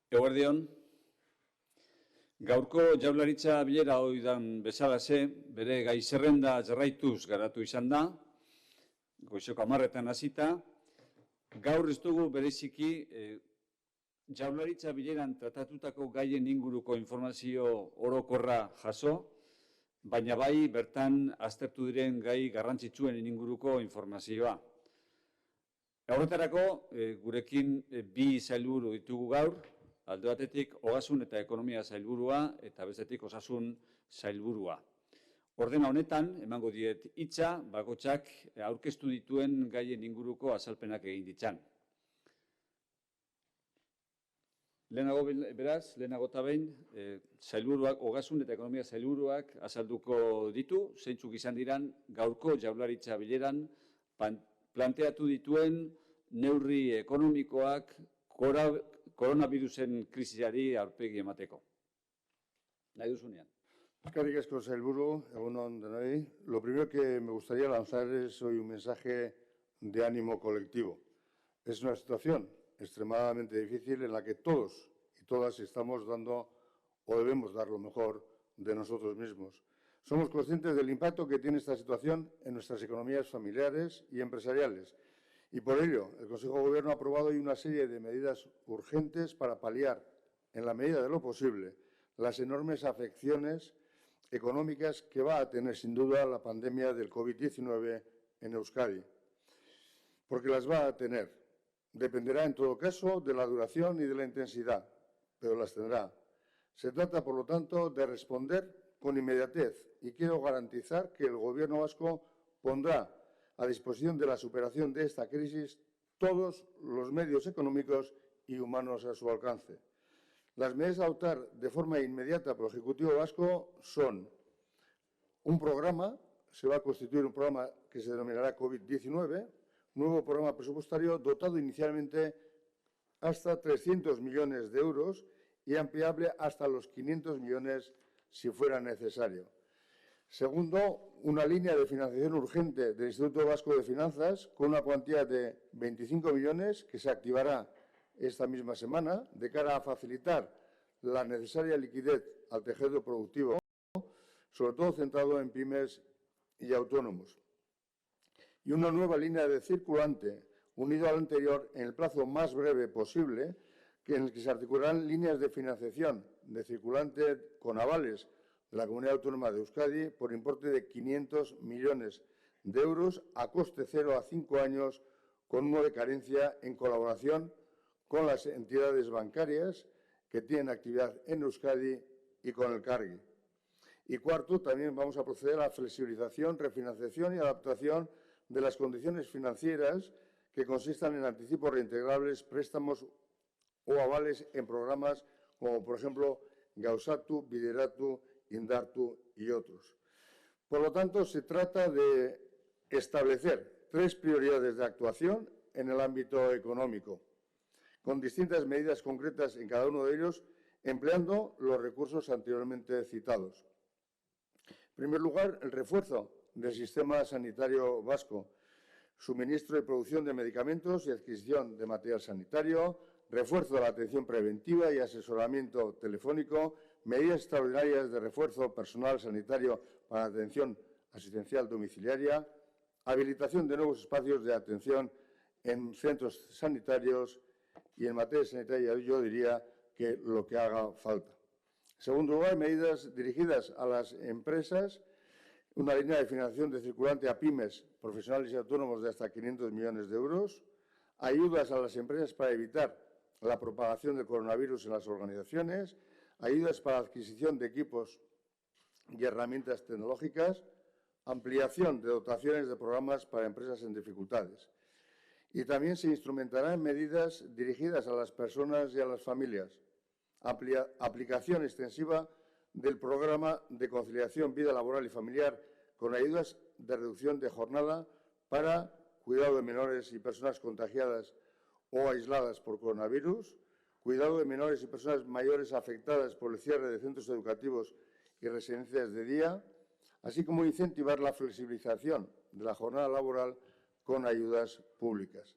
Eguerdion, gaurko jaurlaritza bilera oidan bezalaxe, bere gai zerrenda jarraituz garatu izan da, goizeko 10:00 hasita. Gaur ez dugu bereziki jaurlaritza bileran tratatutako gaien inguruko informazio orokorra jaso, baina bai bertan aztertu diren gai garrantzitsuen inguruko informazioa. Horretarako, gurekin bi sailburu ditugu gaur, alde batetik ogasun eta ekonomia sailburua eta bestetik osasun sailburua. Ordena honetan, emango diet hitza, bakoitzak aurkeztu dituen gaien inguruko azalpenak egin ditzan. Lehenago eta behin, sailburuak, ogasun eta ekonomia sailburuak azalduko ditu, zeintzuk izan diran gaurko jaurlaritza bileran planteatu dituen neurri ekonomikoak koronavirusen krisiari aurpegi emateko. Nahi duzunean. Eskerrik asko, sailburu, egun on denoi. Lo primero que me gustaría lanzar es hoy un mensaje de ánimo colectivo. Es una situación extremadamente difícil en la que todos y todas estamos dando o debemos dar lo mejor de nosotros mismos. Somos conscientes del impacto que tiene esta situación en nuestras economías familiares y empresariales. Y por ello, el Consejo de Gobierno ha aprobado hoy una serie de medidas urgentes para paliar, en la medida de lo posible, las enormes afecciones económicas que va a tener sin duda la pandemia del COVID-19 en Euskadi. Porque las va a tener. Dependerá en todo caso de la duración y de la intensidad, pero las tendrá. Se trata, por lo tanto, de responder con inmediatez y quiero garantizar que el Gobierno vasco pondrá a disposición de la superación de esta crisis todos los medios económicos y humanos a su alcance. Las medidas a adoptar de forma inmediata por el Ejecutivo vasco son un programa, se va a constituir un programa que se denominará COVID-19, nuevo programa presupuestario dotado inicialmente hasta 300 millones de euros y ampliable hasta los 500 millones si fuera necesario. Segundo, una línea de financiación urgente del Instituto Vasco de Finanzas con una cuantía de 25 millones que se activará esta misma semana de cara a facilitar la necesaria liquidez al tejido productivo, sobre todo centrado en pymes y autónomos. Y una nueva línea de circulante unido al anterior en el plazo más breve posible, en el que se articularán líneas de financiación de circulante con avales de la Comunidad Autónoma de Euskadi por importe de 500 millones de euros a coste cero a 5 años con uno de carencia en colaboración con las entidades bancarias que tienen actividad en Euskadi y con el CARGI. Y cuarto, también vamos a proceder a la flexibilización, refinanciación y adaptación de las condiciones financieras que consistan en anticipos reintegrables, préstamos o avales en programas como, por ejemplo, Gauzatu, Bideratu, Indartu y otros. Por lo tanto, se trata de establecer 3 prioridades de actuación en el ámbito económico, con distintas medidas concretas en cada uno de ellos, empleando los recursos anteriormente citados. En primer lugar, el refuerzo del sistema sanitario vasco, suministro y producción de medicamentos y adquisición de material sanitario, refuerzo de la atención preventiva y asesoramiento telefónico, medidas extraordinarias de refuerzo personal sanitario para atención asistencial domiciliaria, habilitación de nuevos espacios de atención en centros sanitarios y en materia sanitaria yo diría que lo que haga falta. En segundo lugar, medidas dirigidas a las empresas, una línea de financiación de circulante a pymes, profesionales y autónomos de hasta 500 millones de euros, ayudas a las empresas para evitar la propagación del coronavirus en las organizaciones, ayudas para la adquisición de equipos y herramientas tecnológicas, ampliación de dotaciones de programas para empresas en dificultades. Y también se instrumentarán medidas dirigidas a las personas y a las familias, aplicación extensiva del programa de conciliación vida laboral y familiar con ayudas de reducción de jornada para cuidado de menores y personas contagiadas o aisladas por coronavirus, cuidado de menores y personas mayores afectadas por el cierre de centros educativos y residencias de día, así como incentivar la flexibilización de la jornada laboral con ayudas públicas.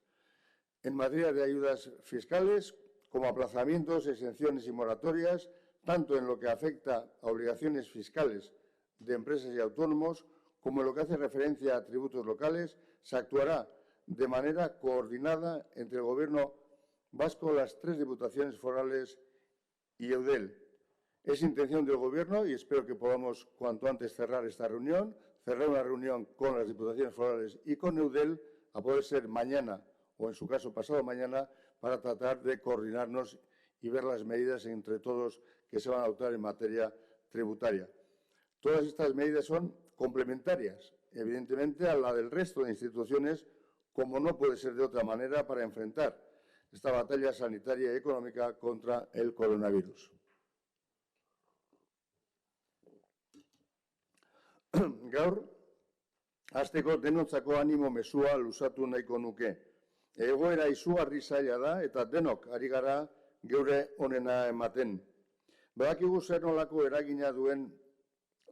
En materia de ayudas fiscales, como aplazamientos, exenciones y moratorias, tanto en lo que afecta a obligaciones fiscales de empresas y autónomos, como en lo que hace referencia a tributos locales, se actuará de manera coordinada entre el Gobierno vasco, las 3 diputaciones forales y Eudel. Es intención del Gobierno, y espero que podamos cuanto antes cerrar esta reunión, cerrar una reunión con las diputaciones forales y con Eudel, a poder ser mañana o, en su caso, pasado mañana, para tratar de coordinarnos y ver las medidas entre todos que se van a adoptar en materia tributaria. Todas estas medidas son complementarias, evidentemente, a la del resto de instituciones, como no puede ser de otra manera, para enfrentar esta batalla sanitaria y económica contra el coronavirus. Gaur, hasteko denontzako animo mezua luzatu nahiko nuke. Egoera izugarri zaila da eta denok ari gara geure onena ematen. Badakigu zer nolako eragina duen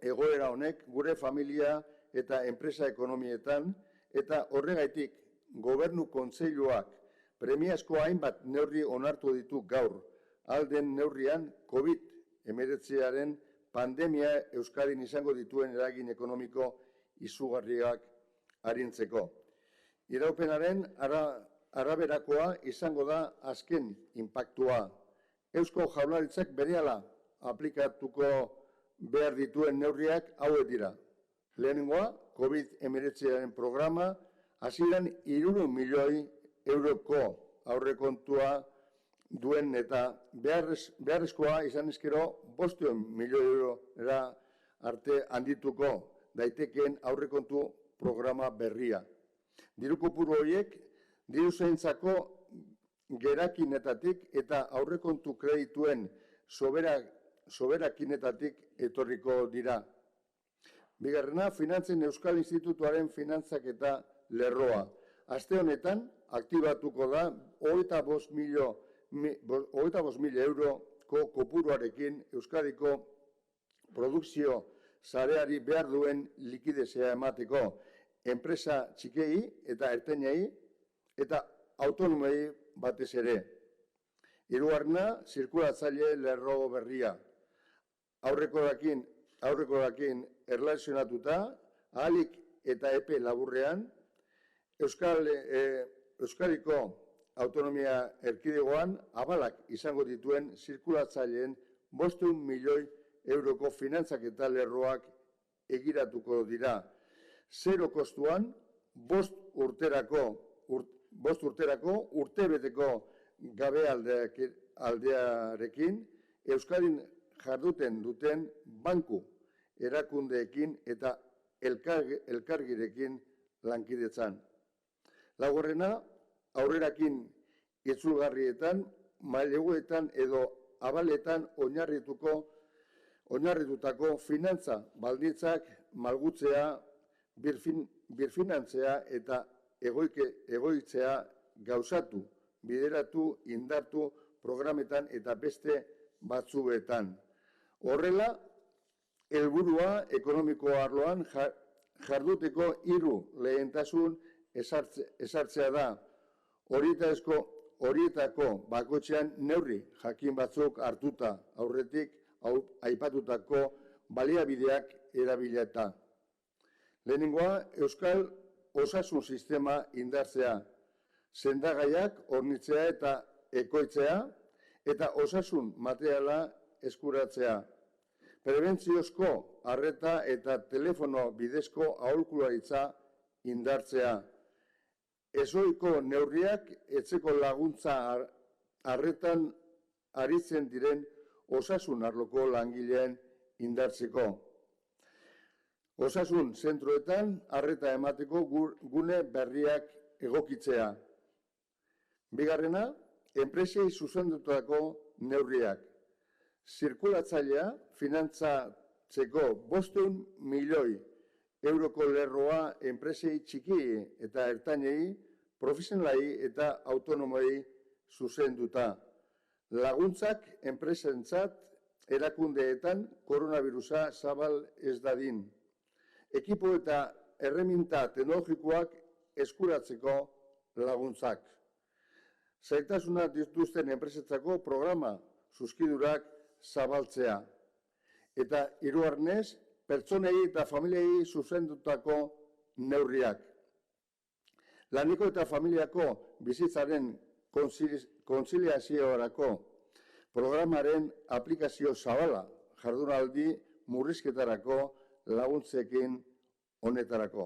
egoera honek gure familia eta enpresa ekonomietan, eta horregaitik Gobernu Kontseiluak premiazko hainbat neurri onartu ditu gaur, alden neurrian COVID-19 pandemia Euskadin izango dituen eragin ekonomiko izugarriak arintzeko. Iraupenaren araberakoa izango da azken inpaktua. Eusko Jaurlaritzak berehala aplikatuko behar dituen neurriak hauek dira. Lehenengoa, COVID-19 programa, hasieran 300 milioi euroko aurrekontua duen eta beharrezkoa izan ezkero 500 milioi eurora arte handituko daitekeen aurrekontu programa berria. Diru kopuru horiek diru zaintzako gerakinetatik eta aurrekontu kredituen soberakinetatik etorriko dira. Bigarrena, Finantzen Euskal Institutuaren finantzaketa lerroa. Aste honetan, aktibatuko da 25.000 euroko kopuruarekin Euskadiko produkzio sareari behar duen likidezia emateko enpresa txikei eta ertainei eta autonomei batez ere. Hirugarrena, zirkulatzaile lerro berria. Aurrekoekin erlazionatuta, ahalik eta epe laburrean, Euskadiko autonomia erkidegoan abalak izango dituen zirkulatzaileen 500 milioi euroko finantzaketa lerroak egiratuko dira. Zero kostuan, 5 urterako urtebeteko gabe aldearekin Euskadin jarduten duten banku erakundeekin eta elkargirekin lankidetzan. Laugarrena, aurrerakin itzulgarrietan, maileguetan edo abaletan oinarritutako finantza baldintzak malgutzea, birfinantzea eta egoitzea gauzatu, bideratu, indartu programetan eta beste batzuetan. Horrela, helburua ekonomiko arloan jarduteko 3 lehentasun ezartzea da. Horietako bakoitzean neurri jakin batzuk hartuta, aurretik aipatutako baliabideak erabileta. Lehenengoa, Euskal osasun sistema indartzea, sendagaiak hornitzea eta ekoitzea, eta osasun materiala eskuratzea. Prebentziozko arreta eta telefono bidezko aholkularitza indartzea. Ezohiko neurriak etxeko laguntza arretan aritzen diren osasun arloko langileen indartzeko. Osasun zentroetan arreta emateko gune berriak egokitzea. Bigarrena, enpresei zuzendutako neurriak. Zirkulatzailea finantzatzeko 500 milioi euroko lerroa enpresei txiki eta ertainei, profesionalei eta autonomoi zuzenduta. Laguntzak enpresentzat erakundeetan koronavirusa zabal ez dadin. Ekipo eta erreminta teknologikoak eskuratzeko laguntzak. Zailtasunak dituzten enpresetzako programa zuzkidurak zabaltzea. Eta hirugarrenez, pertsonei eta familiei zuzendutako neurriak. Laneko eta familiako bizitzaren kontziliaziorako programaren aplikazio zabala jardunaldi murrizketarako laguntzekin honetarako.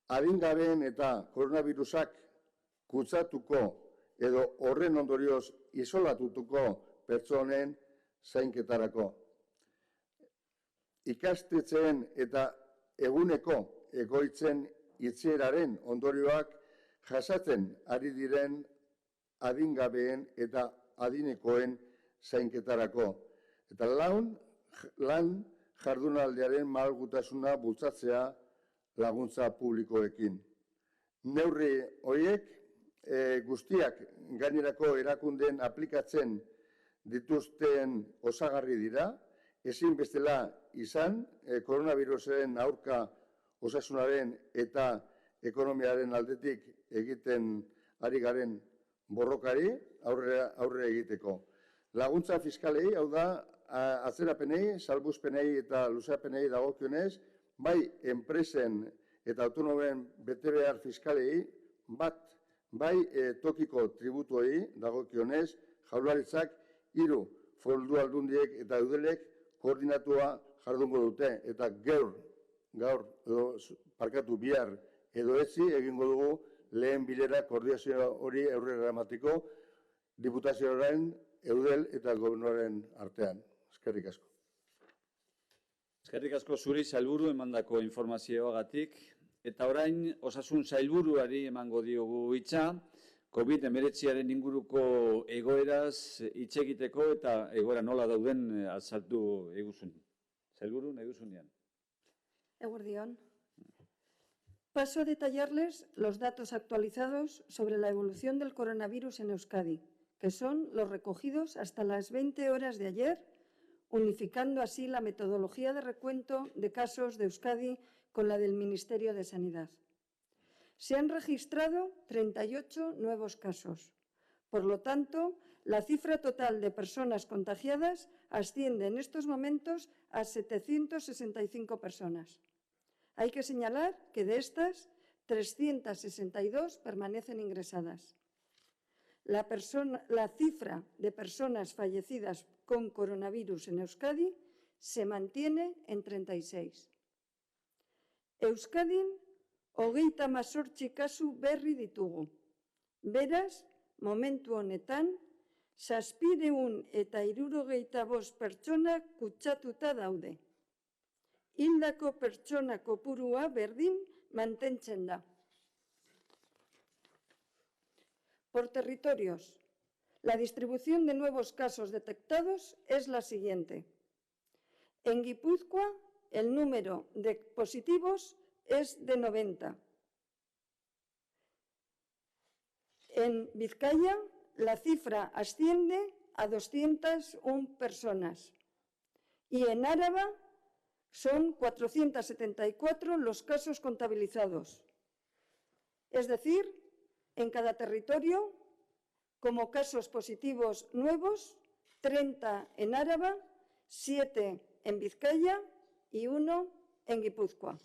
Adingabeen eta koronavirusak kutsatuko edo horren ondorioz isolatutuko pertsonen zainketarako. Ikastetxeen eta eguneko egoitzen itxieraren ondorioak jasatzen ari diren adingabeen eta adinekoen zainketarako. Eta lan jardunaldiaren malgutasuna bultzatzea laguntza publikoekin. Neurri horiek guztiak gainerako erakundeen aplikatzen dituzten osagarri dira, ezin bestela izan koronavirusaren aurka osasunaren eta ekonomiaren aldetik egiten ari garen borrokari aurre egiteko. Laguntza fiskalei, hau da, atzerapenei, salbuespenei eta luzapenei dagokionez, bai enpresen eta autonomen betebehar fiskalei, bai tokiko tributuei dagokionez, Jaurlaritzak 3 foru aldundiek eta eudelek koordinatua jardungo dute, eta bihar edo etzi egingo dugu lehen bilera koordinazio hori aurrera emateko diputazioaren, eudel eta gobernuaren artean. Eskerrik asko. Eskerrik asko zuri sailburu emandako informazioagatik, eta orain osasun sailburuari emango diogu hitza, COVID-19aren inguruko egoeraz hitz egiteko eta egoera nola dauden azaldu eguzun. Sailburu, nahi duzunean. Eguerdión. Paso a detallarles los datos actualizados sobre la evolución del coronavirus en Euskadi, que son los recogidos hasta las 20 horas de ayer, unificando así la metodología de recuento de casos de Euskadi con la del Ministerio de Sanidad. Se han registrado 38 nuevos casos. Por lo tanto, la cifra total de personas contagiadas asciende en estos momentos a 765 personas. Hay que señalar que de estas, 362 permanecen ingresadas. La cifra de personas fallecidas con coronavirus en Euskadi se mantiene en 36. Euskadin 38 kasu berri ditugu. Beraz, momentu honetan, 775 pertsona kutsatuta daude. Hildako pertsona kopurua berdin mantentzen da. Por territorios, la distribución de nuevos casos detectados es la siguiente. En Guipúzcoa, el número de positivos es de 90. En Vizcaya, la cifra asciende a 201 personas. Y en Áraba son 474 los casos contabilizados. Es decir, en cada territorio, como casos positivos nuevos, 30 en Áraba, 7 en Vizcaya y 1 en Guipúzcoa.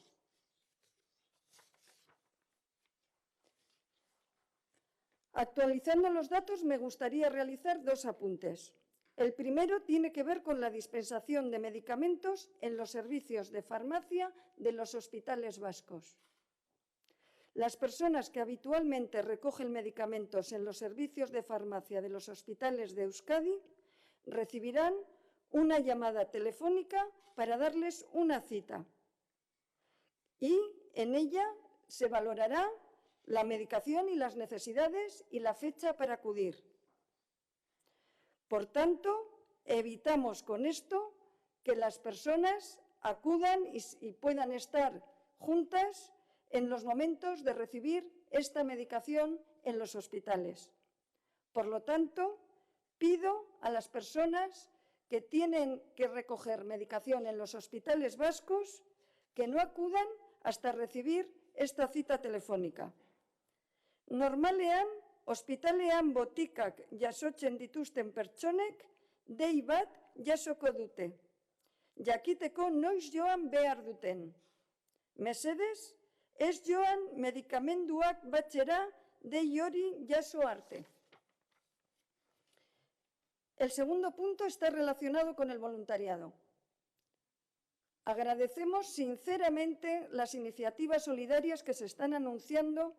Actualizando los datos, me gustaría realizar 2 apuntes. El primero tiene que ver con la dispensación de medicamentos en los servicios de farmacia de los hospitales vascos. Las personas que habitualmente recogen medicamentos en los servicios de farmacia de los hospitales de Euskadi recibirán una llamada telefónica para darles una cita y en ella se valorará la medicación y las necesidades y la fecha para acudir. Por tanto, evitamos con esto que las personas acudan y puedan estar juntas en los momentos de recibir esta medicación en los hospitales. Por lo tanto, pido a las personas que tienen que recoger medicación en los hospitales vascos que no acudan hasta recibir esta cita telefónica. Normalean, ospitalean botikak jasotzen dituzten pertsonek dei bat jasoko dute. Jakiteko noiz joan behar duten. Mesedez, ez joan medikamenduak batzera dei hori jaso arte. El segundo punto está relacionado con el voluntariado. Agradecemos sinceramente las iniciativas solidarias que se están anunciando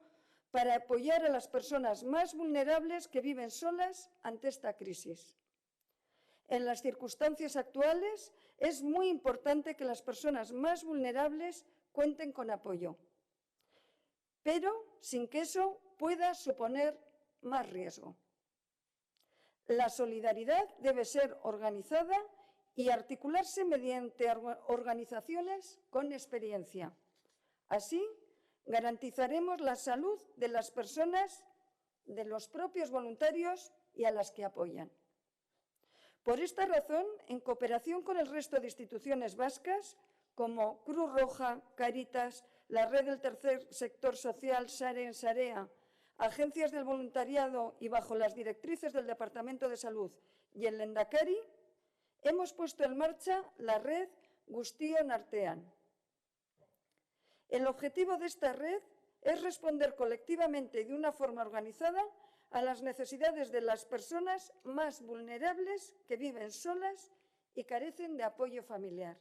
para apoyar a las personas más vulnerables que viven solas ante esta crisis. En las circunstancias actuales es muy importante que las personas más vulnerables cuenten con apoyo, pero sin que eso pueda suponer más riesgo. La solidaridad debe ser organizada y articularse mediante organizaciones con experiencia. Así, garantizaremos la salud de las personas, de los propios voluntarios y a las que apoyan. Por esta razón, en cooperación con el resto de instituciones vascas, como Cruz Roja, Cáritas, la Red del Tercer Sector Social, Sare en Sarea, agencias del voluntariado y bajo las directrices del Departamento de Salud y el Lehendakari, hemos puesto en marcha la red Guztion Artean. El objetivo de esta red es responder colectivamente y de una forma organizada a las necesidades de las personas más vulnerables que viven solas y carecen de apoyo familiar.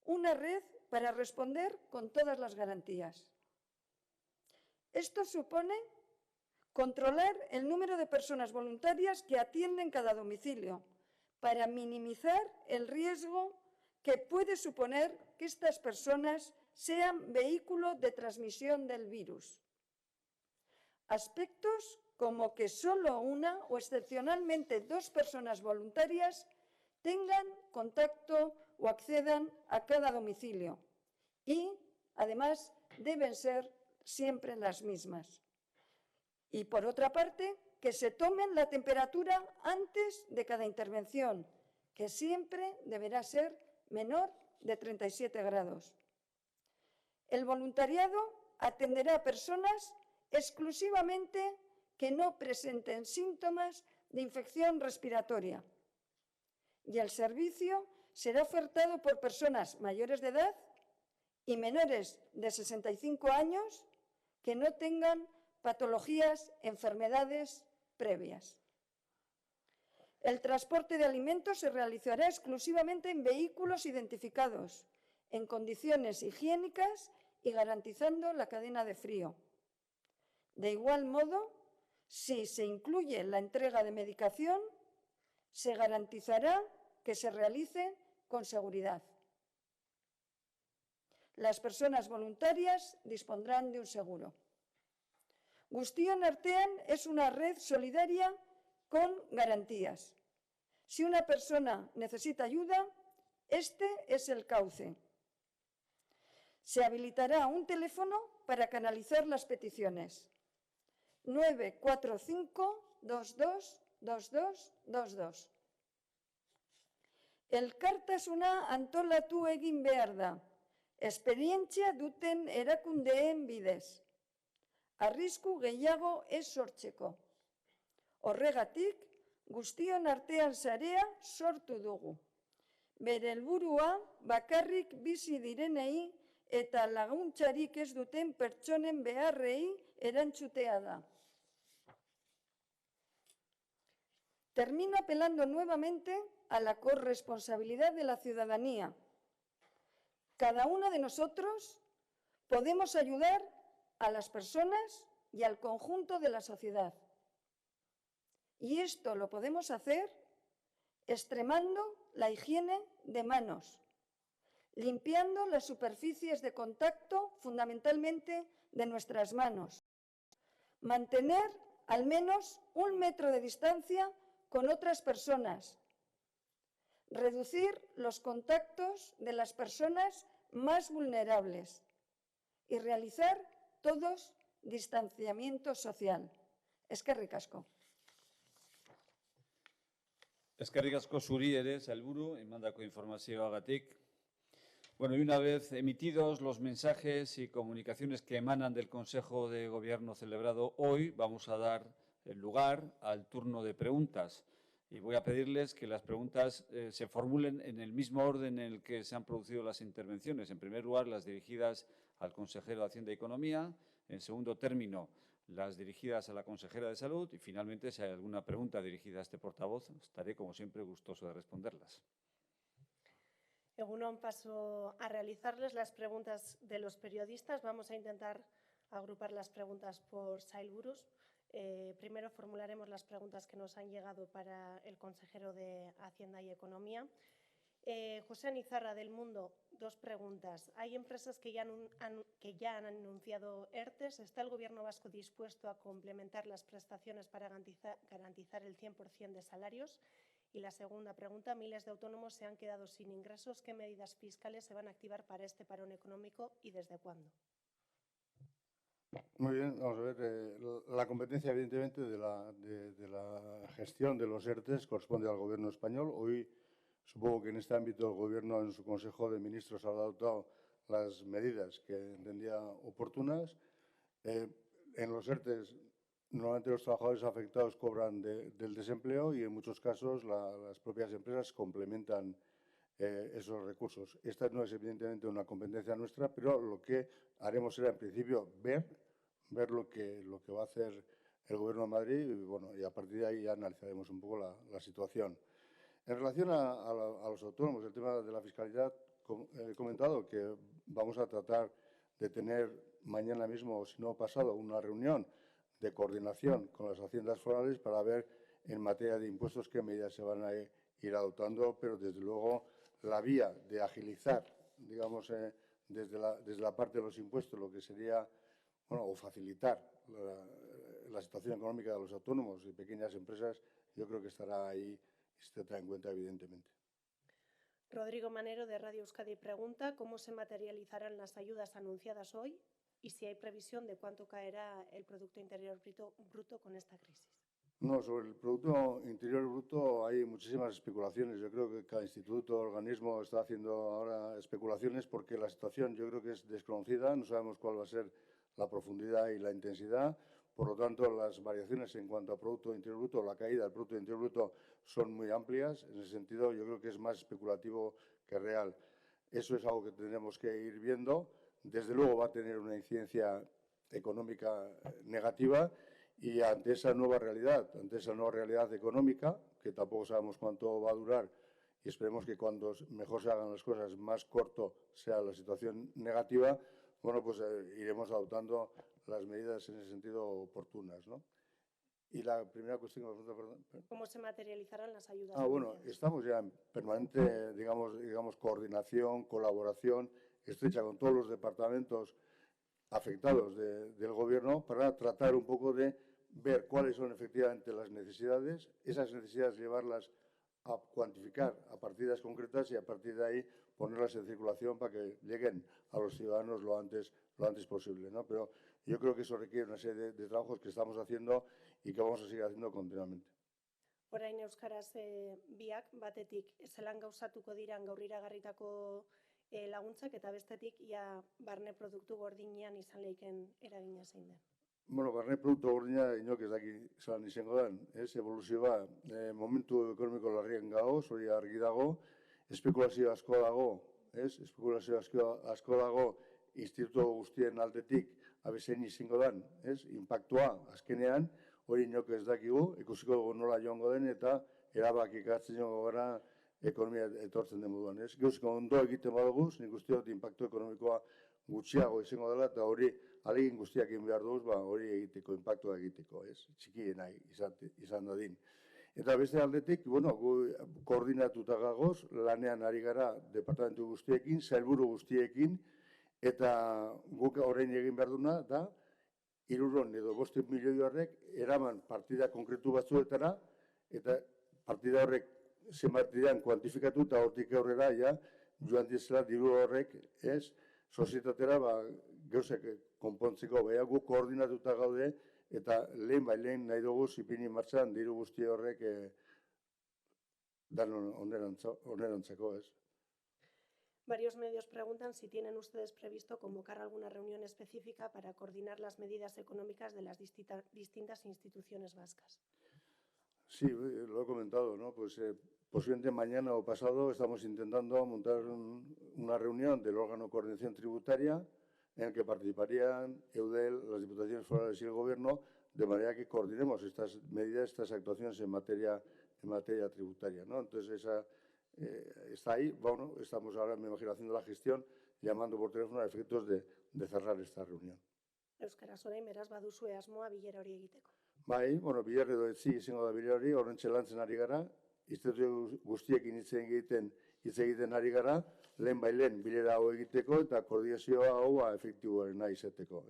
Una red para responder con todas las garantías. Esto supone controlar el número de personas voluntarias que atienden cada domicilio para minimizar el riesgo que puede suponer que estas personas sean vehículo de transmisión del virus. Aspectos como que solo una o excepcionalmente 2 personas voluntarias tengan contacto o accedan a cada domicilio y, además, deben ser siempre las mismas. Y, por otra parte, que se tomen la temperatura antes de cada intervención, que siempre deberá ser menor de 37 grados. El voluntariado atenderá a personas exclusivamente que no presenten síntomas de infección respiratoria y el servicio será ofertado por personas mayores de edad y menores de 65 años que no tengan patologías, enfermedades previas. El transporte de alimentos se realizará exclusivamente en vehículos identificados, en condiciones higiénicas y garantizando la cadena de frío. De igual modo, si se incluye la entrega de medicación, se garantizará que se realice con seguridad. Las personas voluntarias dispondrán de un seguro. Guztion Artean es una red solidaria con garantías. Si una persona necesita ayuda, este es el cauce. Se habilitará un teléfono para canalizar las peticiones. 945 22 22 22. Elkartasuna antolatu egin behar da, esperientzia duten erakundeen bidez. Arrisku gehiago ez sortzeko. Horregatik, Guztion Artean sarea sortu dugu. Bere helburua bakarrik bizi direnei eta laguntzarik ez duten pertsonen beharrei erantzutea da. Termino apelando nuevamente a la corresponsabilidad de la ciudadanía. Cada uno de nosotros podemos ayudar a las personas y al conjunto de la sociedad. Y esto lo podemos hacer extremando la higiene de manos, limpiando las superficies de contacto, fundamentalmente de nuestras manos, mantener al menos 1 metro de distancia con otras personas, reducir los contactos de las personas más vulnerables y realizar todos distanciamiento social. Eskerrik asko. Eskerrik asko zuri ere, sailburu, emandako informazioagatik. Bueno, y una vez emitidos los mensajes y comunicaciones que emanan del Consejo de Gobierno celebrado hoy, vamos a dar el lugar al turno de preguntas. Y voy a pedirles que las preguntas se formulen en el mismo orden en el que se han producido las intervenciones. En primer lugar, las dirigidas al consejero de Hacienda y Economía. En segundo término, las dirigidas a la consejera de Salud. Y finalmente, si hay alguna pregunta dirigida a este portavoz, estaré, como siempre, gustoso de responderlas. Egunon, paso a realizarles las preguntas de los periodistas. Vamos a intentar agrupar las preguntas por sailburus. Primero formularemos las preguntas que nos han llegado para el consejero de Hacienda y Economía. José Anizarra, del Mundo, dos preguntas. Hay empresas que ya han anunciado ERTES. ¿Está el Gobierno vasco dispuesto a complementar las prestaciones para garantizar el 100% de salarios? Y la segunda pregunta, miles de autónomos se han quedado sin ingresos. ¿Qué medidas fiscales se van a activar para este parón económico y desde cuándo? Muy bien, vamos a ver. La competencia, evidentemente, de la gestión de los ERTES corresponde al Gobierno español. Hoy, supongo que en este ámbito el Gobierno, en su Consejo de Ministros, ha adoptado las medidas que entendía oportunas. En los ERTES, normalmente los trabajadores afectados cobran del desempleo y, en muchos casos, las propias empresas complementan esos recursos. Esta no es, evidentemente, una competencia nuestra, pero lo que haremos será, en principio, ver lo que va a hacer el Gobierno de Madrid y, bueno, y a partir de ahí ya analizaremos un poco la situación. En relación a los autónomos, el tema de la fiscalidad, he comentado que vamos a tratar de tener mañana mismo, o si no pasado, una reunión de coordinación con las haciendas forales para ver en materia de impuestos qué medidas se van a ir adoptando, pero desde luego la vía de agilizar, digamos, desde la parte de los impuestos, lo que sería, bueno, o facilitar la situación económica de los autónomos y pequeñas empresas, yo creo que estará ahí y se tendrá en cuenta, evidentemente. Rodrigo Manero, de Radio Euskadi, pregunta cómo se materializarán las ayudas anunciadas hoy y si hay previsión de cuánto caerá el Producto Interior Bruto con esta crisis. No, sobre el Producto Interior Bruto hay muchísimas especulaciones. Yo creo que cada instituto o organismo está haciendo ahora especulaciones porque la situación yo creo que es desconocida. No sabemos cuál va a ser la profundidad y la intensidad. Por lo tanto, las variaciones en cuanto a Producto Interior Bruto, la caída del Producto Interior Bruto son muy amplias. En ese sentido, yo creo que es más especulativo que real. Eso es algo que tendremos que ir viendo. Desde luego va a tener una incidencia económica negativa. Y ante esa nueva realidad económica, que tampoco sabemos cuánto va a durar, y esperemos que cuando mejor se hagan las cosas, más corto sea la situación negativa, bueno, pues iremos adoptando las medidas en ese sentido oportunas, ¿no? Y la primera cuestión, perdón. ¿Cómo se materializarán las ayudas? Bueno, estamos ya en permanente, digamos, coordinación, colaboración estrecha con todos los departamentos afectados del Gobierno para tratar un poco de ver cuáles son efectivamente las necesidades, esas necesidades llevarlas a cuantificar a partidas concretas y a partir de ahí ponerlas en circulación para que lleguen a los ciudadanos lo antes posible, ¿no? Pero yo creo que eso requiere una serie de trabajos que estamos haciendo y que vamos a seguir haciendo continuamente. Orain euskaraz biak, batetik zelan gauzatuko diran gaur iragarritako laguntzak eta bestetik ia barne produktu gordinean izan leiken eragina zein den. Bueno, barne produktu gordina inok ez daki zelan izango den, evoluzioa momentu ekonomiko larrian gagoz, hori argi dago, espekulazio asko dago, instituto guztien aldetik abezein izango den, inpaktua azkenean, hori inok ez dakigu, ikusiko dugu nola joango den eta erabakik hartzen joango gara ekonomia etortzen den moduan. Gauzko ondo egiten badugu, nik uste dut inpaktu ekonomikoa gutxiago izango dela eta hori alegin guztiak egin behar dugu, hori egiteko, inpaktua egiteko, txikiena izan dadin. Eta beste aldetik, bueno, koordinatuta gagoz, lanean ari gara departamentu guztiekin, sailburu guztiekin, eta guk orain egin behar duna da, 300 edo 5 milioi horrek eraman partida konkretu batzuetara, eta partida horrek zenbatidan kuantifikatu eta hortik aurrera ja, joan dizela diru horrek, sozietatera gauzak konpontzeko behagu koordinatuta gaude eta lehen nahi dugu ipini martxan diru guzti horrek dan onerantzeko, Varios medios preguntan si tienen ustedes previsto convocar alguna reunión específica para coordinar las medidas económicas de las distintas instituciones vascas. Sí, lo he comentado, ¿no? Pues posiblemente mañana o pasado estamos intentando montar una reunión del órgano de coordinación tributaria en el que participarían EUDEL, las diputaciones forales y el Gobierno, de manera que coordinemos estas medidas, estas actuaciones en materia tributaria, ¿no? Entonces, esa está ahí. Bueno, estamos ahora, me imagino, haciendo la gestión, llamando por teléfono a efectos de cerrar esta reunión. Euskaraz orain, beraz, baduzue asmoa bilera hori egiteko. Bai, bueno, bilera edo etzi izango da bilera hori, horrentxe lantzen ari gara, instituzio guztiekin hitz egiten ari gara, lehen bilera hau egiteko eta koordinazioa hau efektiboarena izateko.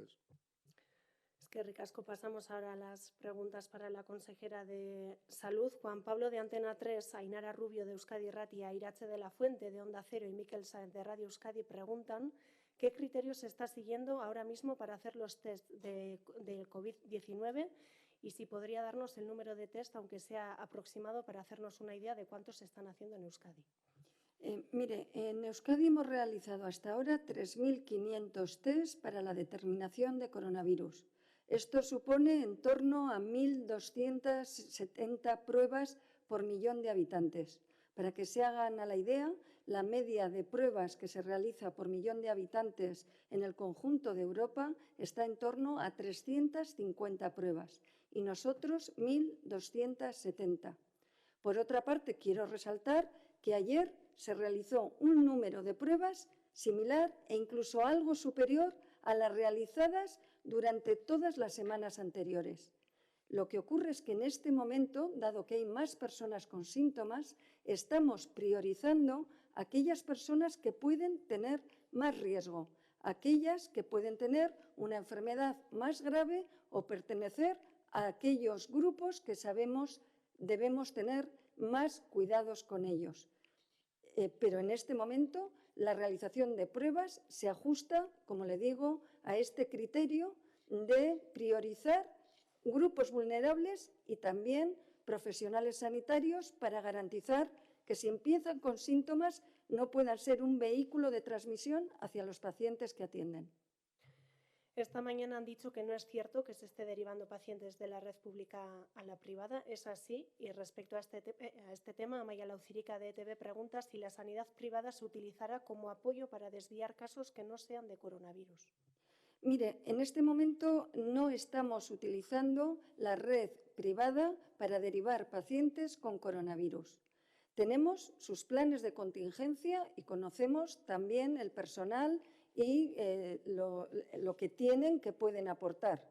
Eskerrik asko. Pasamos ahora a las preguntas para la consejera de Salud. Juan Pablo de Antena 3, Ainara Rubio de Euskadi Irratia, Irache de la Fuente de Onda Cero y Miquel Sáenz de Radio Euskadi preguntan qué criterios se está siguiendo ahora mismo para hacer los test de COVID-19 y si podría darnos el número de test, aunque sea aproximado, para hacernos una idea de cuántos se están haciendo en Euskadi. Mire, en Euskadi hemos realizado hasta ahora 3.500 test para la determinación de coronavirus. Esto supone en torno a 1.270 pruebas por millón de habitantes. Para que se hagan a la idea, la media de pruebas que se realiza por millón de habitantes en el conjunto de Europa está en torno a 350 pruebas y nosotros 1.270. Por otra parte, quiero resaltar que ayer se realizó un número de pruebas similar e incluso algo superior a las realizadas durante todas las semanas anteriores. Lo que ocurre es que en este momento, dado que hay más personas con síntomas, estamos priorizando aquellas personas que pueden tener más riesgo, aquellas que pueden tener una enfermedad más grave o pertenecer a aquellos grupos que sabemos debemos tener más cuidados con ellos. Pero en este momento la realización de pruebas se ajusta, como le digo, a este criterio de priorizar grupos vulnerables y también profesionales sanitarios para garantizar que si empiezan con síntomas no puedan ser un vehículo de transmisión hacia los pacientes que atienden. Esta mañana han dicho que no es cierto que se esté derivando pacientes de la red pública a la privada. ¿Es así? Y respecto a este tema, Amaia Laucirica de ETV pregunta si la sanidad privada se utilizará como apoyo para desviar casos que no sean de coronavirus. Mire, en este momento no estamos utilizando la red privada para derivar pacientes con coronavirus. Tenemos sus planes de contingencia y conocemos también el personal y lo que tienen, que pueden aportar.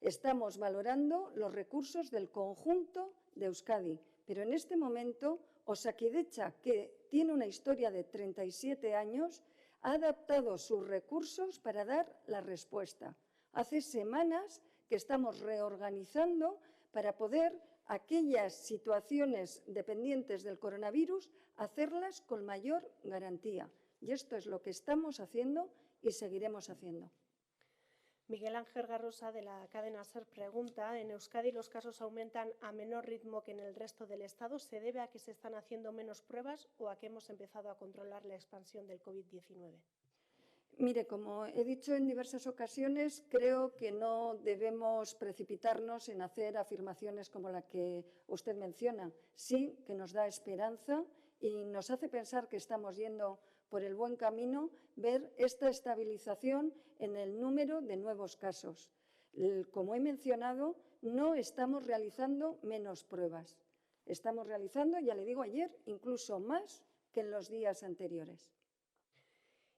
Estamos valorando los recursos del conjunto de Euskadi, pero en este momento Osakidetza, que tiene una historia de 37 años, ha adaptado sus recursos para dar la respuesta. Hace semanas que estamos reorganizando para poder aquellas situaciones dependientes del coronavirus hacerlas con mayor garantía. Y esto es lo que estamos haciendo y seguiremos haciendo. Miguel Ángel Garrosa, de la cadena SER, pregunta: en Euskadi los casos aumentan a menor ritmo que en el resto del Estado. ¿Se debe a que se están haciendo menos pruebas o a que hemos empezado a controlar la expansión del COVID-19? Mire, como he dicho en diversas ocasiones, creo que no debemos precipitarnos en hacer afirmaciones como la que usted menciona. Sí que nos da esperanza y nos hace pensar que estamos yendo por el buen camino, ver esta estabilización en el número de nuevos casos. Como he mencionado, no estamos realizando menos pruebas. Estamos realizando, ya le digo ayer, incluso más que en los días anteriores.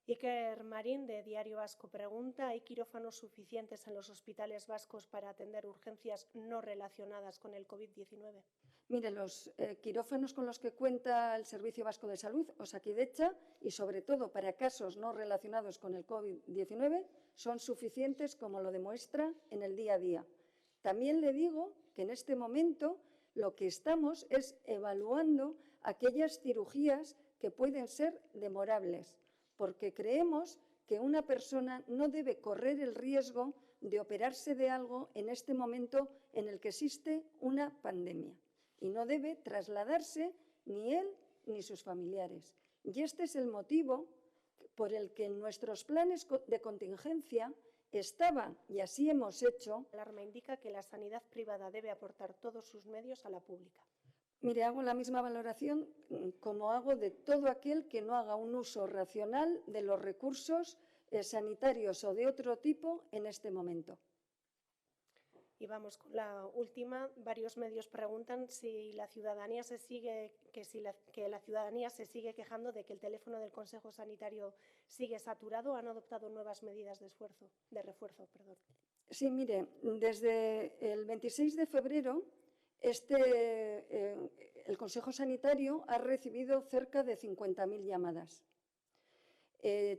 Iker Marín, de Diario Vasco, pregunta: ¿hay quirófanos suficientes en los hospitales vascos para atender urgencias no relacionadas con el COVID-19? Mire, los quirófanos con los que cuenta el Servicio Vasco de Salud, Osakidetza, y sobre todo para casos no relacionados con el COVID-19, son suficientes, como lo demuestra en el día a día. También le digo que en este momento lo que estamos es evaluando aquellas cirugías que pueden ser demorables, porque creemos que una persona no debe correr el riesgo de operarse de algo en este momento en el que existe una pandemia y no debe trasladarse ni él ni sus familiares. Y este es el motivo por el que en nuestros planes de contingencia estaba, y así hemos hecho. La alarma indica que la sanidad privada debe aportar todos sus medios a la pública. Mire, hago la misma valoración como hago de todo aquel que no haga un uso racional de los recursos sanitarios o de otro tipo en este momento. Y vamos con la última. Varios medios preguntan si la ciudadanía se sigue quejando de que el teléfono del Consejo Sanitario sigue saturado. ¿Han adoptado nuevas medidas de refuerzo? Sí, mire, desde el 26 de febrero el Consejo Sanitario ha recibido cerca de 50.000 llamadas.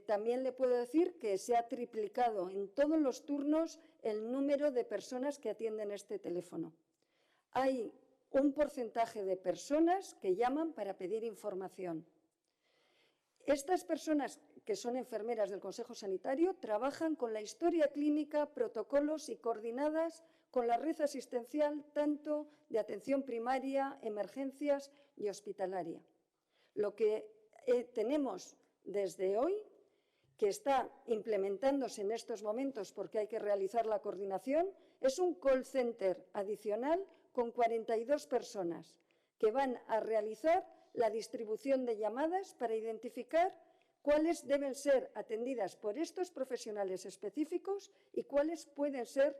También le puedo decir que se ha triplicado en todos los turnos el número de personas que atienden este teléfono. Hay un porcentaje de personas que llaman para pedir información. Estas personas, que son enfermeras del Consejo Sanitario, trabajan con la historia clínica, protocolos y coordinadas con la red asistencial tanto de atención primaria, emergencias y hospitalaria. Lo que tenemos desde hoy, que está implementándose en estos momentos porque hay que realizar la coordinación, es un call center adicional con 42 personas que van a realizar la distribución de llamadas para identificar cuáles deben ser atendidas por estos profesionales específicos y cuáles pueden ser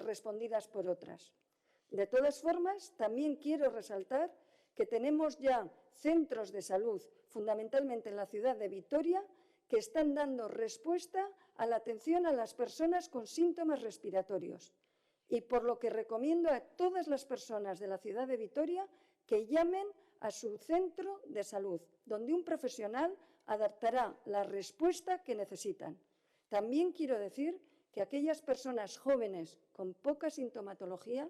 respondidas por otras. De todas formas, también quiero resaltar que tenemos ya centros de salud, fundamentalmente en la ciudad de Vitoria, que están dando respuesta a la atención a las personas con síntomas respiratorios. Y por lo que recomiendo a todas las personas de la ciudad de Vitoria que llamen a su centro de salud, donde un profesional adaptará la respuesta que necesitan. También quiero decir que aquellas personas jóvenes con poca sintomatología,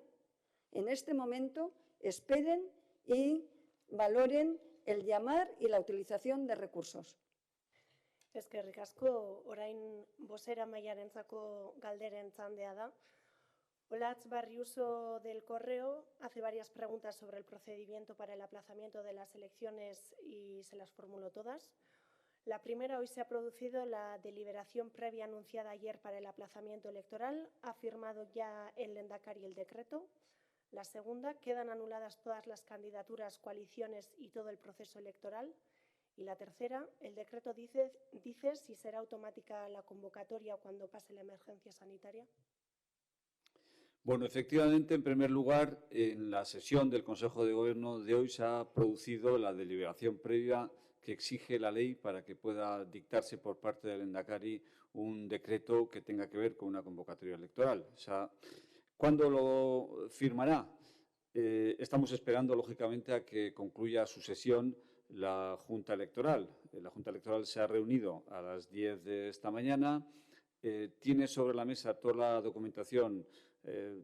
en este momento esperen y valoren el llamar y la utilización de recursos. Eskerrik asko, orain bozeramailarentzako galderen txandea da. Olatz Barriuso del Correo hace varias preguntas sobre el procedimiento para el aplazamiento de las elecciones y se las formulo todas. La primera: hoy se ha producido la deliberación previa anunciada ayer para el aplazamiento electoral. ¿Ha firmado ya el Lehendakari el decreto? La segunda: ¿quedan anuladas todas las candidaturas, coaliciones y todo el proceso electoral? Y la tercera: el decreto dice si será automática la convocatoria cuando pase la emergencia sanitaria. Bueno, efectivamente, en primer lugar, en la sesión del Consejo de Gobierno de hoy se ha producido la deliberación previa que exige la ley para que pueda dictarse por parte del Lehendakari un decreto que tenga que ver con una convocatoria electoral. O sea, ¿cuándo lo firmará? Estamos esperando, lógicamente, a que concluya su sesión la Junta Electoral. La Junta Electoral se ha reunido a las 10 de esta mañana, tiene sobre la mesa toda la documentación,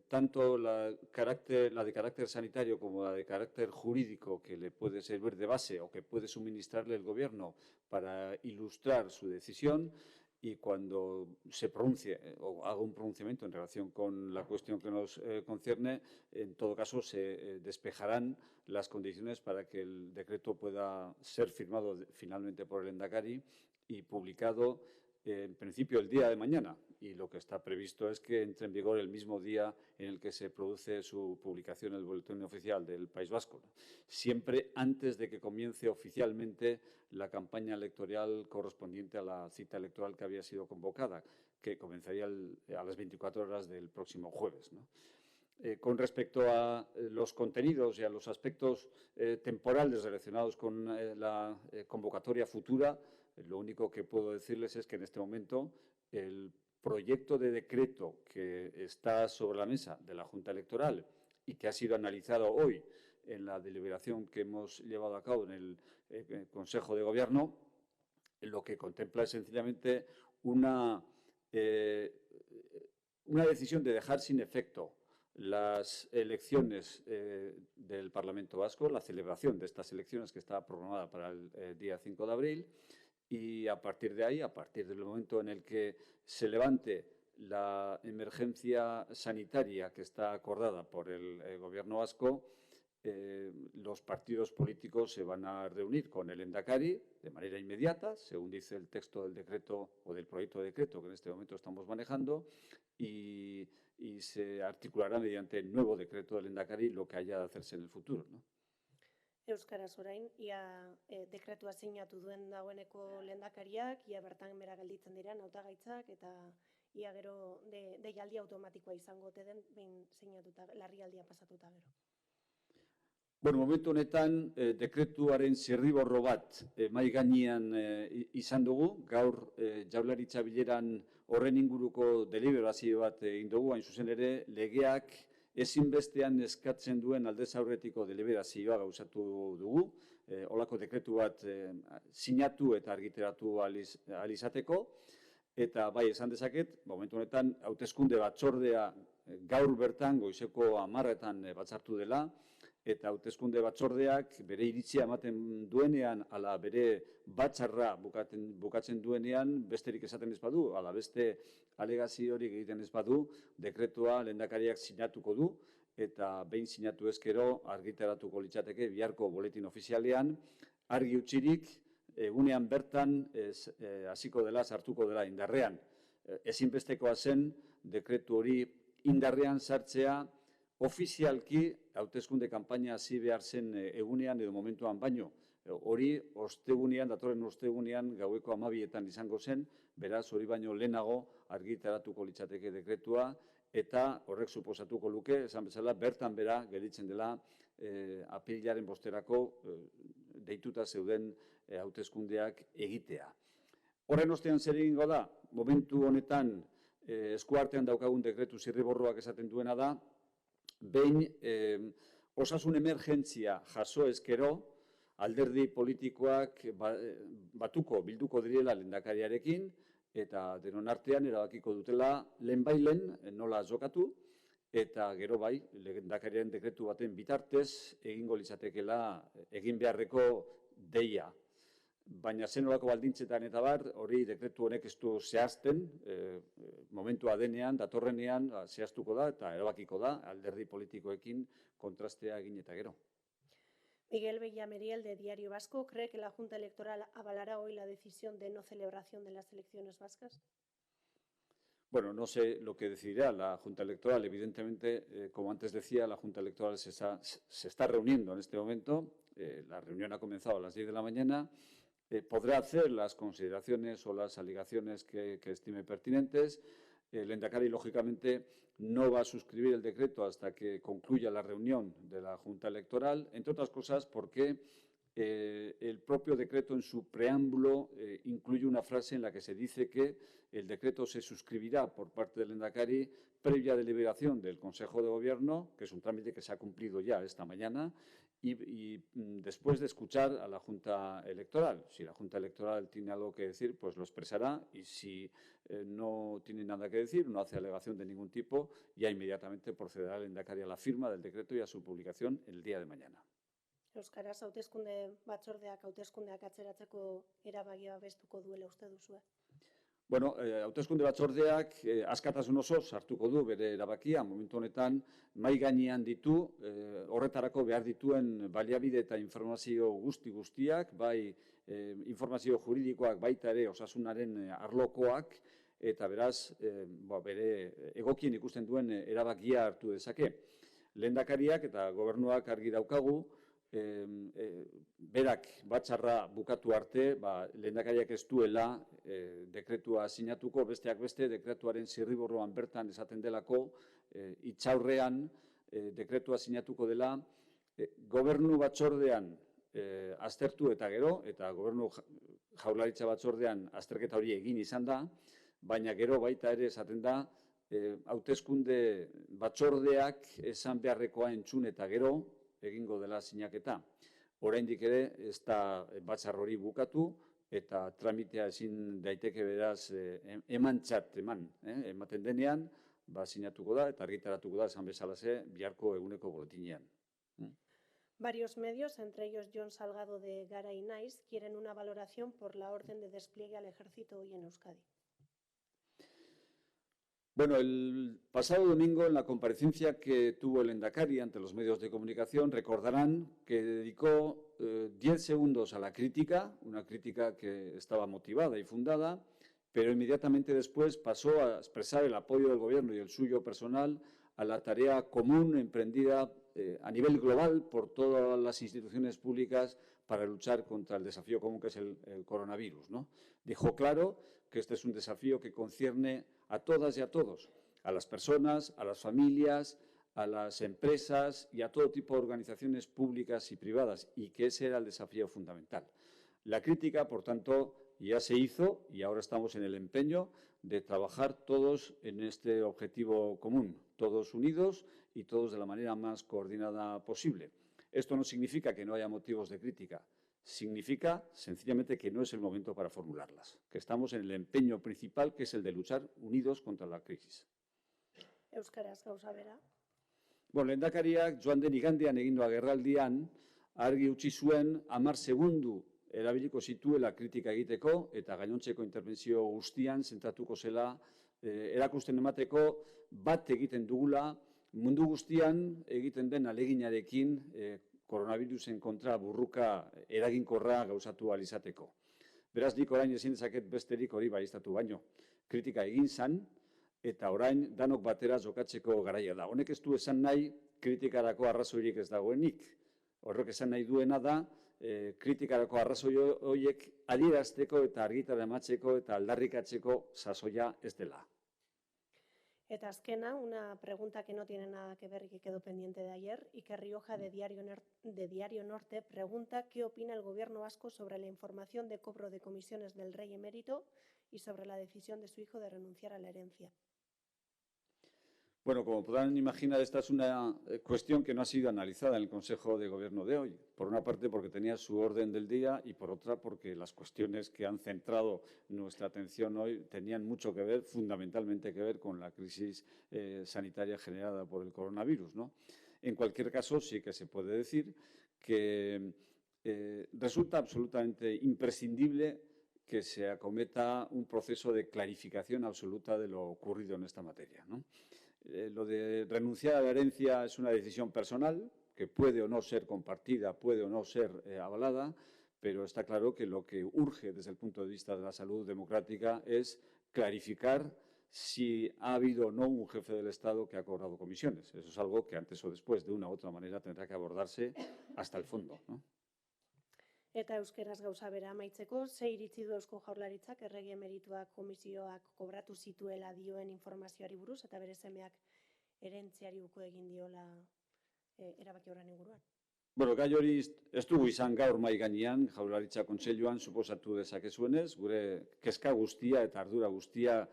tanto la de carácter sanitario como la de carácter jurídico, que le puede servir de base o que puede suministrarle el Gobierno para ilustrar su decisión, y cuando se pronuncie o haga un pronunciamiento en relación con la cuestión que nos concierne, en todo caso se despejarán las condiciones para que el decreto pueda ser firmado finalmente por el Lehendakari y publicado en principio el día de mañana. Y lo que está previsto es que entre en vigor el mismo día en el que se produce su publicación en el Boletín Oficial del País Vasco, siempre antes de que comience oficialmente la campaña electoral correspondiente a la cita electoral que había sido convocada, que comenzaría a las 24 horas del próximo jueves, ¿no? Con respecto a los contenidos y a los aspectos temporales relacionados con la convocatoria futura, lo único que puedo decirles es que en este momento el proyecto de decreto que está sobre la mesa de la Junta Electoral y que ha sido analizado hoy en la deliberación que hemos llevado a cabo en el Consejo de Gobierno, lo que contempla es sencillamente una decisión de dejar sin efecto las elecciones del Parlamento Vasco, la celebración de estas elecciones que está programada para el día 5 de abril, y a partir de ahí, a partir del momento en el que se levante la emergencia sanitaria que está acordada por el Gobierno vasco, los partidos políticos se van a reunir con el Lehendakari de manera inmediata, según dice el texto del decreto o del proyecto de decreto que en este momento estamos manejando, y se articulará mediante el nuevo decreto del Lehendakari lo que haya de hacerse en el futuro, ¿no? Euskaraz orain, ia dekretua sinatu duen dagoeneko lehendakariak, ia bertan bera gelditzen diren hautagaitzak eta ia gero deialdi automatikoa izango ote den behin sinatuta, larrialdia pasatuta gero. Bueno, momentu honetan dekretuaren zirriborro bat mahai gainean izan dugu, gaur Jaurlaritza bileran horren inguruko deliberazio bat egin dugu, hain zuzen ere legeak ezinbestean eskatzen duen aldez aurretiko deliberazioa gauzatu dugu, holako dekretu bat sinatu eta argitaratu ahal izateko, eta bai esan dezaket, momentu honetan hauteskunde batzordea gaur bertan goizeko 10:00 batzartu dela, eta hauteskunde batzordeak bere iritzia ematen duenean, ala bere batzarra bukatzen duenean, besterik esaten ez badu, ala beste alegaziorik egiten ez badu, dekretua lehendakariak sinatuko du, eta behin sinatu ezkero argitaratuko litzateke biharko boletin ofizialean, argi utzirik, egunean bertan hasiko dela, sartuko dela indarrean. Ezinbestekoa zen dekretu hori indarrean sartzea, ofizialki hauteskunde kanpaina hasi behar zen egunean edo momentuan baino. Hori ostegunean, datorren ostegunean gaueko 12:00 izango zen, beraz hori baino lehenago argitaratuko litzateke dekretua, eta horrek suposatuko luke, esan bezala, bertan bera gelditzen dela apirilaren 5-erako deituta zeuden hauteskundeak egitea. Horren ostean zer egingo da, momentu honetan eskuartean daukagun dekretu zirriborroak esaten duena da, behin osasun emergentzia jaso ezkero, alderdi politikoak bilduko direla lehendakariarekin, eta denon artean erabakiko dutela lehenbailen nola jokatu, eta gero bai, lehendakariaren dekretu baten bitartez egingo litzatekeela egin beharreko deia. Baina zenolako baldintzetan eta bar, hori dekretu honek ez du zehazten, momentua denean, datorrenean zehaztuko da eta erabakiko da alderdi politikoekin kontrastea egin eta gero. Miguel Bellameriel, de Diario Vasco, ¿cree que la Junta Electoral avalará hoy la decisión de no celebración de las elecciones vascas? Bueno, no sé lo que decidirá la Junta Electoral. Evidentemente, como antes decía, la Junta Electoral se está reuniendo en este momento. La reunión ha comenzado a las 10 de la mañana. Podrá hacer las consideraciones o las alegaciones que estime pertinentes. El Lehendakari, lógicamente, no va a suscribir el decreto hasta que concluya la reunión de la Junta Electoral, entre otras cosas porque el propio decreto en su preámbulo incluye una frase en la que se dice que el decreto se suscribirá por parte del Lehendakari previa deliberación del Consejo de Gobierno, que es un trámite que se ha cumplido ya esta mañana, y después de escuchar a la Junta Electoral. Si la Junta Electoral tiene algo que decir, pues lo expresará, y si no tiene nada que decir, no hace alegación de ningún tipo, ya inmediatamente procederá el Lehendakari a la firma del decreto y a su publicación el día de mañana. Euskaraz, hauteskunde batzordeak hauteskundeak atzeratzeko erabakia babestuko duela uste duzue? Bueno, hauteskunde batzordeak askatasun osoz hartuko du bere erabakia, momentu honetan mahai gainean ditu, horretarako behar dituen baliabide eta informazio guztiak, bai informazio juridikoak baita ere osasunaren arlokoak, eta beraz bere egokien ikusten duen erabakia hartu dezake. Lehendakariak eta gobernuak argi daukagu, berak batzarra bukatu arte, lehendakariak ez duela dekretua sinatuko, besteak beste dekretuaren zirriborroan bertan esaten delako, itxaurrean dekretua sinatuko dela, gobernu batzordean aztertu eta gero, eta gobernu Jaurlaritza batzordean azterketa hori egin izan da, baina gero baita ere esaten da, hauteskunde batzordeak esan beharrekoa entzun eta gero egingo dela sinaketa. Oraindik ere ez da batzar hori bukatu eta tramitea ezin daiteke beraz ematen denean, sinatuko da eta argitaratuko da esan bezalaxe biharko eguneko boletinean. Varios medios, entre ellos Jon Salgado de Gara y Naiz, quieren una valoración por la orden de despliegue al ejército hoy en Euskadi. Bueno, el pasado domingo, en la comparecencia que tuvo el Lehendakari ante los medios de comunicación, recordarán que dedicó 10 segundos a la crítica, una crítica que estaba motivada y fundada, pero inmediatamente después pasó a expresar el apoyo del Gobierno y el suyo personal a la tarea común emprendida a nivel global por todas las instituciones públicas para luchar contra el desafío común que es el coronavirus, ¿no? Dijo claro que este es un desafío que concierne a todas y a todos, a las personas, a las familias, a las empresas y a todo tipo de organizaciones públicas y privadas, y que ese era el desafío fundamental. La crítica, por tanto, ya se hizo y ahora estamos en el empeño de trabajar todos en este objetivo común, todos unidos y todos de la manera más coordinada posible. Esto no significa que no haya motivos de crítica. Significa sencillamente que no es el momento para formularlas, que estamos en el empeño principal, que es el de luchar unidos contra la crisis. Euskaraz gauza bera. Bueno, lehendakariak joan den igandean egindu agerraldian argi utzi zuen 10 segundu erabiliko zituela kritika egiteko eta gainontzeko interbentzio guztian zentratuko zela erakusten emateko bat egiten dugula mundu guztian egiten den aleginarekin koronavirusen kontra burruka eraginkorra gauzatu ahal izateko. Beraz, nik orain ezin dezaket besterik hori baieztatu baino. Kritika egin zan eta orain danok batera jokatzeko garaia da. Honek ez du esan nahi kritikarako arrazoirik ez dagoenik. Horrek esan nahi duena da kritikarako arrazoi horiek adierazteko eta argitara ematzeko eta aldarrikatzeko sasoia ez dela. Eta azkena, una pregunta que no tiene nada que ver y que quedó pendiente de ayer. Iker Rioja, de Diario Norte, pregunta qué opina el Gobierno vasco sobre la información de cobro de comisiones del Rey Emérito y sobre la decisión de su hijo de renunciar a la herencia. Bueno, como podrán imaginar, esta es una cuestión que no ha sido analizada en el Consejo de Gobierno de hoy. Por una parte, porque tenía su orden del día y por otra, porque las cuestiones que han centrado nuestra atención hoy tenían mucho que ver, fundamentalmente que ver con la crisis sanitaria generada por el coronavirus, ¿no? En cualquier caso, sí que se puede decir que resulta absolutamente imprescindible que se acometa un proceso de clarificación absoluta de lo ocurrido en esta materia, ¿no? Lo de renunciar a la herencia es una decisión personal que puede o no ser compartida, puede o no ser avalada, pero está claro que lo que urge desde el punto de vista de la salud democrática es clarificar si ha habido o no un jefe del Estado que ha cobrado comisiones. Eso es algo que antes o después, de una u otra manera, tendrá que abordarse hasta el fondo, ¿no? Eta euskeraz gauza bera amaitzeko, ze iritzi du Eusko Jaurlaritzak Errege Emerituak komisioak kobratu zituela dioen informazioari buruz eta bere semeak erentziari uko egin diola erabaki horren inguruan? Bueno, gai hori ez dugu izan gaur mahai gainean, Jaurlaritza Kontseiluan suposatu dezakezuenez, gure kezka guztia eta ardura guztia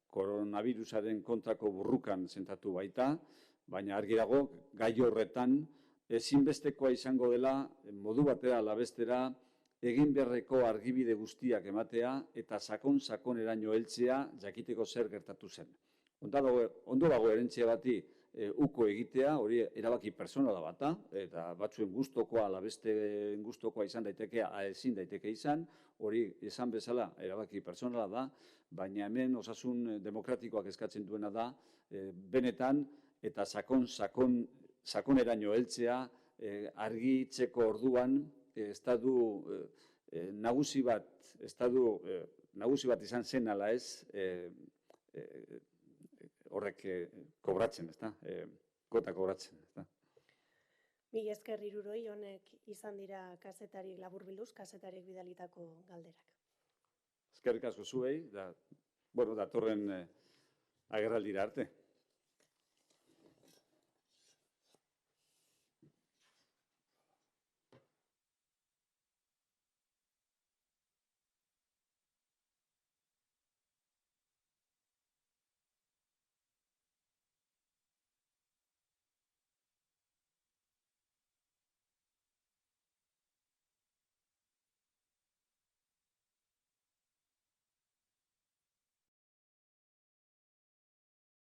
koronavirusaren kontrako burrukan zentratu baita, baina argi dago gai horretan ezinbestekoa izango dela modu batera ala bestera egin beharreko argibide guztiak ematea eta sakon-sakoneraino heltzea jakiteko zer gertatu zen. Ondo dago erentzia bati uko egitea, hori erabaki pertsonala bata, eta batzuen gustokoa ala besteen gustokoa izan daiteke, ezin daiteke izan, hori esan bezala erabaki pertsonala da, baina hemen osasun demokratikoak eskatzen duena da, benetan eta sakoneraino heltzea argitzeko orduan estatu nagusi bat izan zen ala ez horrek kobratzen, ezta? Kota kobratzen, ezta? Mila esker hiruroi honek izan dira kazetari laburbilduz, kazetariek bidalitako galderak. Eskerrik asko zuei, datorren agerraldira arte.